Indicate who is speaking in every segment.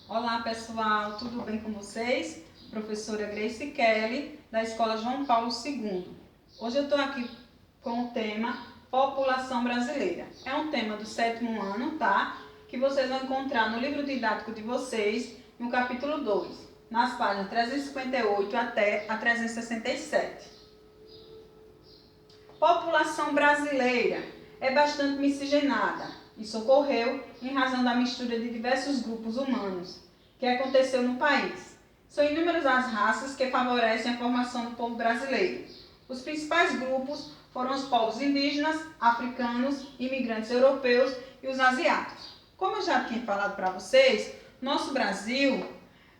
Speaker 1: Olá pessoal, tudo bem com vocês? Professora Grace Kelly, da Escola João Paulo II. Hoje eu estou aqui com o tema População Brasileira. É um tema do 7º ano, tá? Que vocês vão encontrar no livro didático de vocês, no capítulo 2, nas páginas 358 até a 367. População brasileira é bastante miscigenada. Isso ocorreu em razão da mistura de diversos grupos humanos que aconteceu no país. São inúmeras as raças que favorecem a formação do povo brasileiro. Os principais grupos foram os povos indígenas, africanos, imigrantes europeus e os asiáticos. Como eu já tinha falado para vocês, nosso Brasil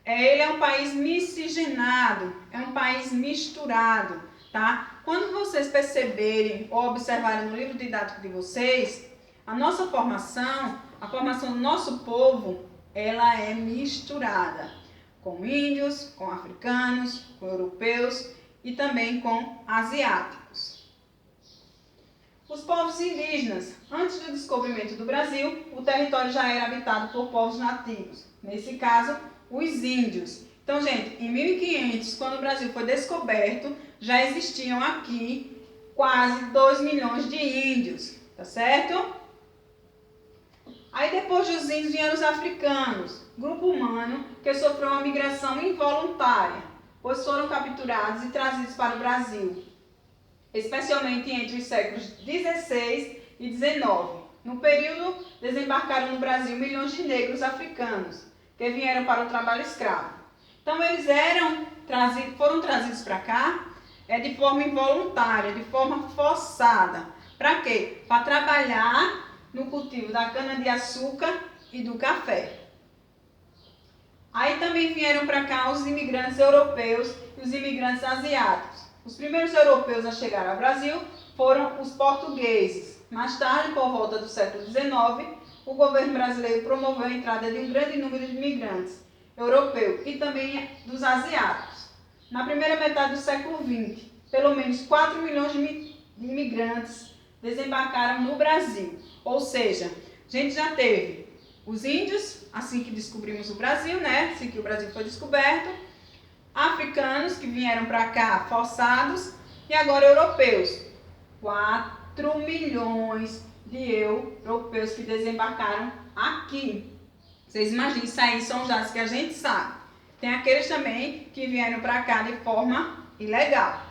Speaker 1: ele é um país miscigenado, é um país misturado, tá? Quando vocês perceberem ou observarem no livro didático de vocês, a nossa formação, a formação do nosso povo, ela é misturada com índios, com africanos, com europeus e também com asiáticos. Os povos indígenas, antes do descobrimento do Brasil, o território já era habitado por povos nativos, nesse caso, os índios. Então, gente, em 1500, quando o Brasil foi descoberto, já existiam aqui quase 2 milhões de índios, tá certo? Aí depois dos índios vieram os africanos, grupo humano que sofreu uma migração involuntária, pois foram capturados e trazidos para o Brasil, especialmente entre os séculos 16 e 19. No período, desembarcaram no Brasil milhões de negros africanos, que vieram para o trabalho escravo. Então, eles foram trazidos para cá de forma involuntária, de forma forçada. Para quê? Para trabalhar no cultivo da cana-de-açúcar e do café. Aí também vieram para cá os imigrantes europeus e os imigrantes asiáticos. Os primeiros europeus a chegar ao Brasil foram os portugueses. Mais tarde, por volta do século XIX, o governo brasileiro promoveu a entrada de um grande número de imigrantes europeus e também dos asiáticos. Na primeira metade do século XX, pelo menos 4 milhões de imigrantes desembarcaram no Brasil. Ou seja, a gente já teve os índios, assim que descobrimos o Brasil, né? Assim que o Brasil foi descoberto, africanos que vieram para cá forçados e agora europeus. 4 milhões de europeus que desembarcaram aqui. Vocês imaginam, isso aí são os dados que a gente sabe. Tem aqueles também que vieram para cá de forma ilegal.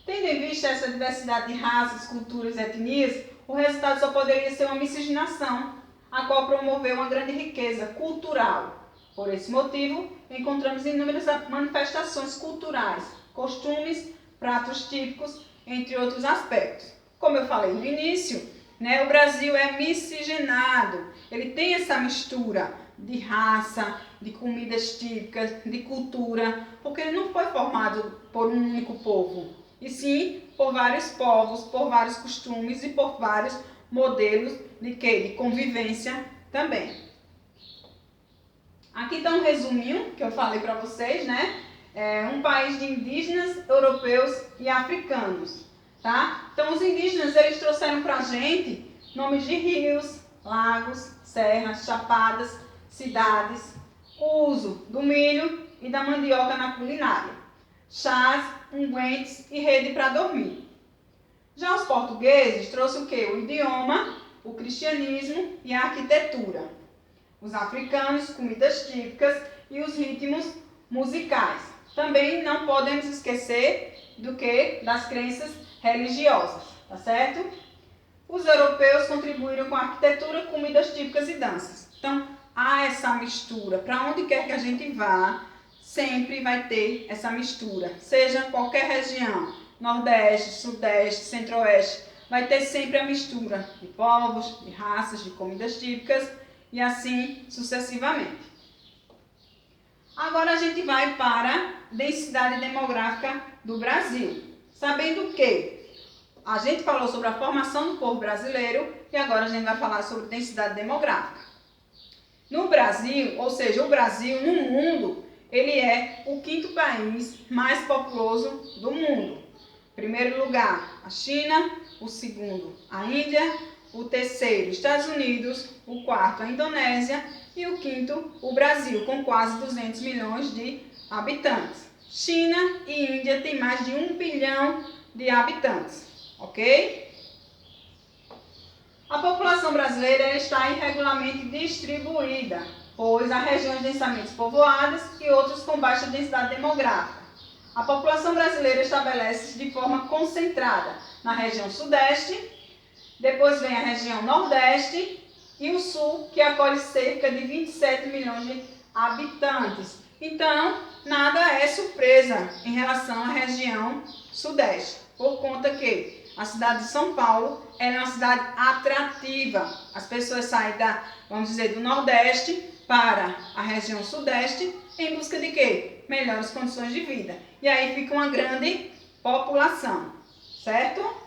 Speaker 1: Tendo em vista essa diversidade de raças, culturas e etnias, o resultado só poderia ser uma miscigenação, a qual promoveu uma grande riqueza cultural. Por esse motivo, encontramos inúmeras manifestações culturais, costumes, pratos típicos, entre outros aspectos. Como eu falei no início, o Brasil é miscigenado, ele tem essa mistura de raça, de comidas típicas, de cultura, porque ele não foi formado por um único povo, e sim por vários povos, por vários costumes e por vários modelos de convivência também. Aqui está um resuminho que eu falei para vocês, né? É um país de indígenas, europeus e africanos, tá? Então, os indígenas, eles trouxeram para a gente nomes de rios, lagos, serras, chapadas, cidades, o uso do milho e da mandioca na culinária, chás, ungüentos e rede para dormir. Já os portugueses trouxeram o quê? O idioma, o cristianismo e a arquitetura. Os africanos, comidas típicas e os ritmos musicais. Também não podemos esquecer das crenças religiosas, tá certo? Os europeus contribuíram com a arquitetura, comidas típicas e danças. Então, há essa mistura. Para onde quer que a gente vá, sempre vai ter essa mistura. Seja qualquer região, Nordeste, Sudeste, Centro-Oeste, vai ter sempre a mistura de povos, de raças, de comidas típicas e assim sucessivamente. Agora a gente vai para a densidade demográfica do Brasil. Sabendo que a gente falou sobre a formação do povo brasileiro e agora a gente vai falar sobre densidade demográfica. No Brasil, ou seja, o Brasil no mundo, ele é o 5º país mais populoso do mundo. Em primeiro lugar, a China, o segundo, a Índia, o terceiro, Estados Unidos, o quarto, a Indonésia e o quinto, o Brasil, com quase 200 milhões de habitantes. China e Índia têm mais de 1 bilhão de habitantes, ok? A população brasileira está irregularmente distribuída, pois há regiões densamente povoadas e outras com baixa densidade demográfica. A população brasileira estabelece-se de forma concentrada na região sudeste, depois vem a região nordeste e o sul, que acolhe cerca de 27 milhões de habitantes. Então, nada é surpresa em relação à região sudeste, por conta que a cidade de São Paulo é uma cidade atrativa. As pessoas saem vamos dizer, do nordeste para a região sudeste em busca de quê? Melhores condições de vida. E aí fica uma grande população, certo?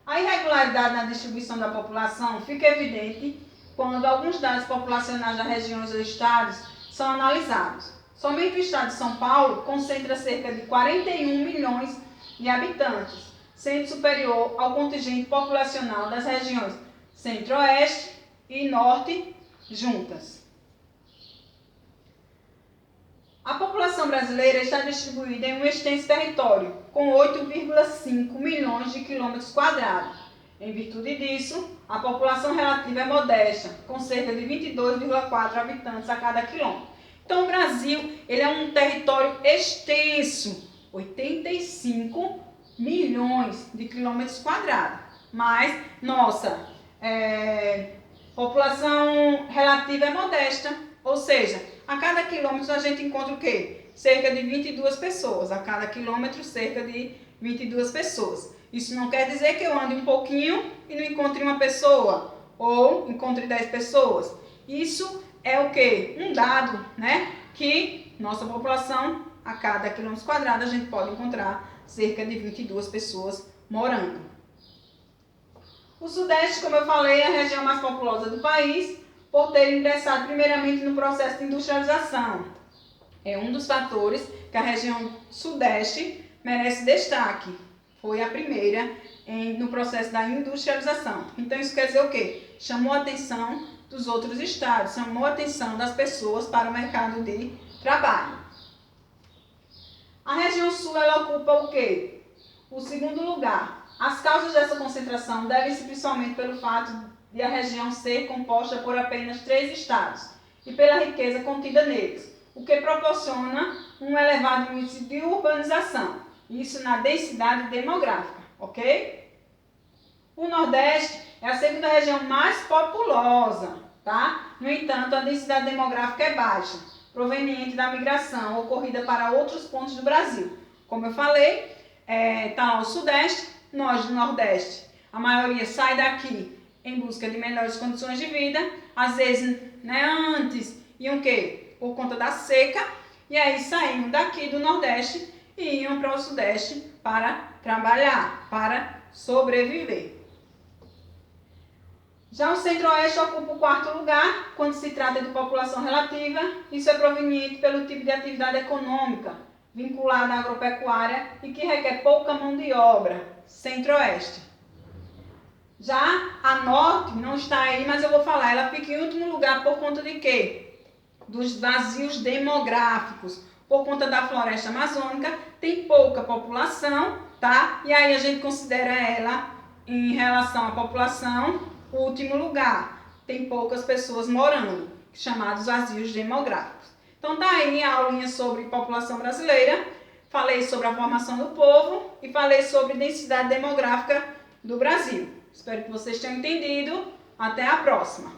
Speaker 1: A irregularidade na distribuição da população fica evidente quando alguns dados populacionais das regiões ou estados são analisados. Somente o estado de São Paulo concentra cerca de 41 milhões de habitantes, sendo superior ao contingente populacional das regiões Centro-Oeste e Norte juntas. A população brasileira está distribuída em um extenso território, com 8,5 milhões de quilômetros quadrados. Em virtude disso, a população relativa é modesta, com cerca de 22,4 habitantes a cada quilômetro. Então, o Brasil ele é um território extenso, 85 milhões de quilômetros quadrados. Mas nossa população relativa é modesta, ou seja, a cada quilômetro a gente encontra o quê? Cerca de 22 pessoas. A cada quilômetro, cerca de 22 pessoas. Isso não quer dizer que eu ande um pouquinho e não encontre uma pessoa, ou encontre 10 pessoas. Isso é o quê? Um dado, né? Que nossa população, a cada quilômetro quadrado, a gente pode encontrar cerca de 22 pessoas morando. O Sudeste, como eu falei, é a região mais populosa do país, por ter ingressado primeiramente no processo de industrialização. É um dos fatores que a região Sudeste merece destaque. Foi a primeira no processo da industrialização. Então isso quer dizer o quê? Chamou a atenção dos outros estados, chamou a atenção das pessoas para o mercado de trabalho. A região Sul ela ocupa o quê? O segundo lugar. As causas dessa concentração devem-se principalmente pelo fato de a região ser composta por apenas 3 estados e pela riqueza contida neles, o que proporciona um elevado índice de urbanização, isso na densidade demográfica, ok? O Nordeste é a segunda região mais populosa, tá? No entanto, a densidade demográfica é baixa, proveniente da migração ocorrida para outros pontos do Brasil. Como eu falei, está lá o Sudeste, nós do Nordeste, a maioria sai daqui em busca de melhores condições de vida, às vezes, antes iam o quê? Por conta da seca, e aí saíam daqui do Nordeste e iam para o Sudeste para trabalhar, para sobreviver. Já o Centro-Oeste ocupa o 4º lugar quando se trata de população relativa. Isso é proveniente pelo tipo de atividade econômica vinculada à agropecuária e que requer pouca mão de obra. Centro-Oeste. Já a Norte não está aí, mas eu vou falar, ela fica em último lugar por conta de quê? Dos vazios demográficos. Por conta da floresta amazônica, tem pouca população, tá? E aí a gente considera ela, em relação à população, o último lugar. Tem poucas pessoas morando, chamados vazios demográficos. Então tá aí a aulinha sobre população brasileira. Falei sobre a formação do povo e falei sobre densidade demográfica do Brasil. Espero que vocês tenham entendido. Até a próxima!